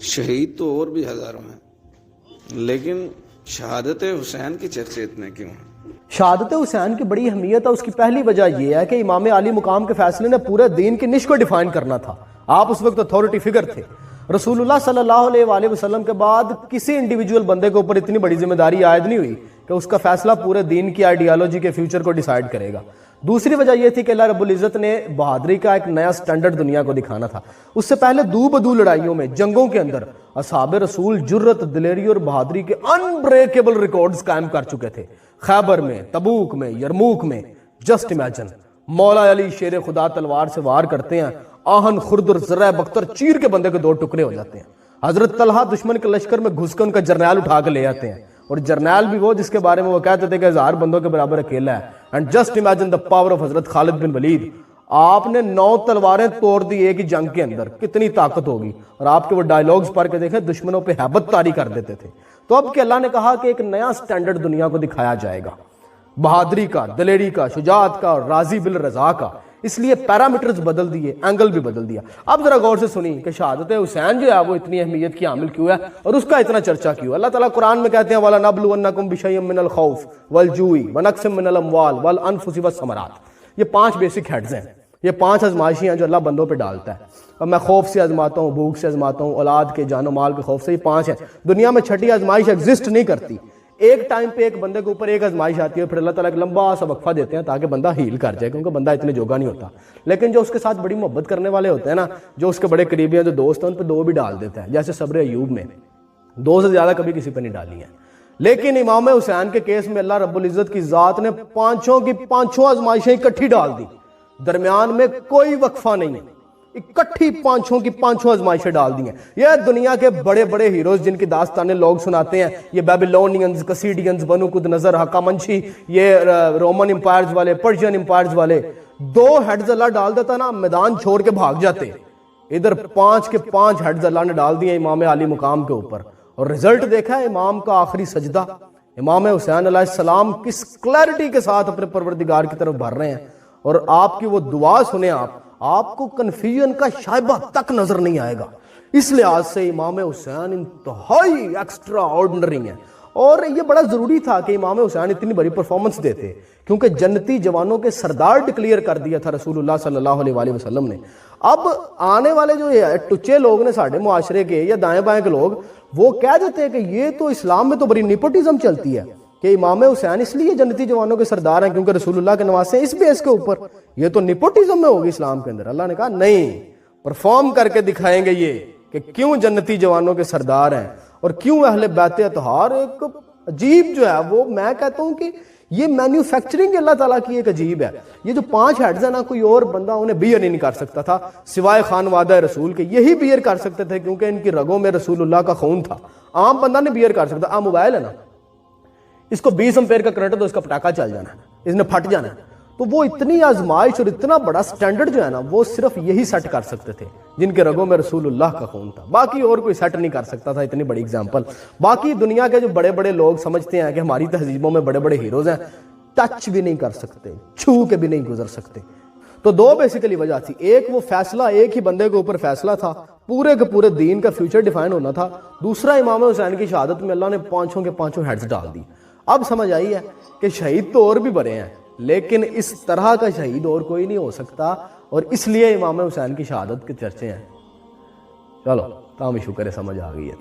شہید تو اور بھی ہزاروں ہیں، لیکن شہادت حسین کی چرچے اتنے کیوں ہیں؟ شہادت حسین کی بڑی اہمیت ہے۔ اس کی پہلی وجہ یہ ہے کہ امام علی مقام کے فیصلے نے پورے دین کی نش کو ڈیفائن کرنا تھا۔ آپ اس وقت اتھارٹی فگر تھے۔ رسول اللہ صلی اللہ علیہ وآلہ وسلم کے بعد کسی انڈیویجول بندے کے اوپر اتنی بڑی ذمہ داری عائد نہیں ہوئی کہ اس کا فیصلہ پورے دین کی آئیڈیالوجی کے فیوچر کو ڈیسائیڈ کرے گا۔ دوسری وجہ یہ تھی کہ اللہ رب العزت نے بہادری کا ایک نیا سٹینڈرڈ دنیا کو دکھانا تھا۔ اس سے پہلے دو بدو لڑائیوں میں، جنگوں کے اندر اصحاب رسول جرت، دلیری اور بہادری کے انبریکیبل ریکارڈز قائم کر چکے تھے۔ خیبر میں، تبوک میں، یرموک میں، جسٹ امیجن، مولا علی شیر خدا تلوار سے وار کرتے ہیں، آہن خرد اور ذرہ بختر چیر کے بندے کے دو ٹکڑے ہو جاتے ہیں۔ حضرت طلحہ دشمن کے لشکر میں گھس کے ان کا جرنیل اٹھا کے لے آتے ہیں، اور جرنیل بھی وہ جس کے بارے میں وہ کہتے تھے کہ 1000 بندوں کے برابر اکیلا ہے۔ And just imagine the power of حضرت خالد بن ولید۔ آپ نے 9 تلواریں توڑ دی ایک ہی جنگ کے اندر، کتنی طاقت ہوگی۔ اور آپ کے وہ ڈائیلاگز پڑھ کے دیکھیں، دشمنوں پہ ہیبت طاری کر دیتے تھے۔ تو اب کہ اللہ نے کہا کہ ایک نیا سٹینڈرڈ دنیا کو دکھایا جائے گا، بہادری کا، دلیری کا، شجاعت کا اور راضی بالرضا کا۔ اس لیے پیرامیٹرز بدل دیے، اینگل بھی بدل دیا۔ اب ذرا غور سے سنیں کہ شہادت حسین جو ہے وہ اتنی اہمیت کی حامل کیوں ہے اور اس کا اتنا چرچا کیوں ہے۔ اللہ تعالیٰ قرآن میں کہتے ہیں وَلَنَبْلُوَنَّكُمْ بِشَيْءٍ مِّنَ الْخَوْفِ وَالْجُوعِ وَنَقْصٍ مِّنَ الْأَمْوَالِ وَالْأَنفُسِ وَالثَّمَرَاتِ۔ یہ 5 بیسک ہیڈز ہیں، یہ 5 آزمائشیں ہیں جو اللہ بندوں پہ ڈالتا ہے۔ اب میں خوف سے آزماتا ہوں، بھوک سے آزماتا ہوں، اولاد کے، جان و مال کے خوف سے، یہ 5 ہیں۔ دنیا میں 6ٹھی آزمائش ایگزسٹ نہیں کرتی۔ ایک ٹائم پہ ایک بندے کے اوپر ایک آزمائش آتی ہے، پھر اللہ تعالیٰ ایک لمبا سا وقفہ دیتے ہیں تاکہ بندہ ہیل کر جائے، کیونکہ بندہ اتنے جوگا نہیں ہوتا۔ لیکن جو اس کے ساتھ بڑی محبت کرنے والے ہوتے ہیں نا، جو اس کے بڑے قریبی ہیں، جو دوست ہیں، ان پہ 2 بھی ڈال دیتا ہے، جیسے صبر ایوب میں 2 سے زیادہ کبھی کسی پہ نہیں ڈالی ہیں۔ لیکن امام حسین کے کیس میں اللہ رب العزت کی ذات نے 5 کی 5 آزمائشیں اکٹھی ڈال دی، درمیان میں کوئی وقفہ نہیں، اکٹھی 5 کی 5 آزمائشیں ڈال دی ہیں۔ یہ دنیا کے بڑے بڑے ہیروز جن کی داستانیں لوگ سناتے ہیں، یہ بیبیلونینز، کسیڈینز، بنو قد نظر، ہخامنشی، یہ رومن امپائرز والے، پرشین امپائرز والے، 2 ہیڈز اللہ ڈال دیتا نا، میدان چھوڑ کے بھاگ جاتے۔ ادھر 5 کے 5 ہیڈز اللہ نے ڈال دیے امام علی مقام کے اوپر، اور رزلٹ دیکھا ہے امام کا آخری سجدہ۔ امام حسین علیہ السلام کس کلیرٹی کے ساتھ اپنے پروردگار کی طرف بڑھ رہے ہیں، اور آپ کی وہ دعا سنیں، آپ کو کنفیوژن کا شائبہ تک نظر نہیں آئے گا۔ اس لحاظ سے امام حسین انتہائی ایکسٹرا آرڈنری ہیں، اور یہ بڑا ضروری تھا کہ امام حسین اتنی بڑی پرفارمنس دیتے، کیونکہ جنتی جوانوں کے سردار ڈکلیئر کر دیا تھا رسول اللہ صلی اللہ علیہ وآلہ وسلم نے۔ اب آنے والے جو ٹچے لوگ نے ساڑھے معاشرے کے یا دائیں بائیں کے لوگ، وہ کہہ دیتے ہیں کہ یہ تو اسلام میں تو بڑی نیپوٹزم چلتی ہے کہ امام حسین اس لیے جنتی جوانوں کے سردار ہیں کیونکہ رسول اللہ کے نواسے ہیں اس بیس کے اوپر، یہ تو نیپوٹزم میں ہوگی اسلام کے اندر۔ اللہ نے کہا نہیں، پرفارم کر کے دکھائیں گے یہ کہ کیوں جنتی جوانوں کے سردار ہیں، اور کیوں اہل بیت اطہار ایک عجیب جو ہے، وہ میں کہتا ہوں کہ یہ مینوفیکچرنگ اللہ تعالیٰ کی ایک عجیب ہے۔ یہ جو 5 ہیڈز ہیں نا، کوئی اور بندہ انہیں بیئر نہیں کر سکتا تھا سوائے خانوادہ رسول کے، یہی بیئر کر سکتے تھے کیونکہ ان کی رگوں میں رسول اللہ کا خون تھا۔ عام بندہ نہیں بیئر کر سکتا۔ موبائل ہے نا، اس کو 20 امپیر کا کرنٹ ہے تو اس کا پٹاخہ چل جانا ہے، اس نے پھٹ جانا ہے۔ تو وہ اتنی آزمائش اور اتنا بڑا سٹینڈرڈ جو ہے نا، وہ صرف یہی سیٹ کر سکتے تھے جن کے رگوں میں رسول اللہ کا خون تھا، باقی اور کوئی سیٹ نہیں کر سکتا تھا۔ اتنی بڑی اگزامپل باقی دنیا کے جو بڑے بڑے لوگ سمجھتے ہیں کہ ہماری تہذیبوں میں بڑے بڑے ہیروز ہیں، ٹچ بھی نہیں کر سکتے، چھو کے بھی نہیں گزر سکتے۔ تو 2 بیسیکلی وجہ تھی، ایک وہ فیصلہ ایک ہی بندے کے اوپر فیصلہ تھا، پورے کے پورے دین کا فیوچر ڈیفائن ہونا تھا۔ دوسرا امام حسین کی شہادت میں اللہ نے 5 کے 5 ہیڈز ڈال دی۔ اب سمجھ آئی ہے کہ شہید تو اور بھی بڑے ہیں، لیکن اس طرح کا شہید اور کوئی نہیں ہو سکتا، اور اس لیے امام حسین کی شہادت کے چرچے ہیں۔ چلو تاہم شکر ہے سمجھ آ گئی ہے۔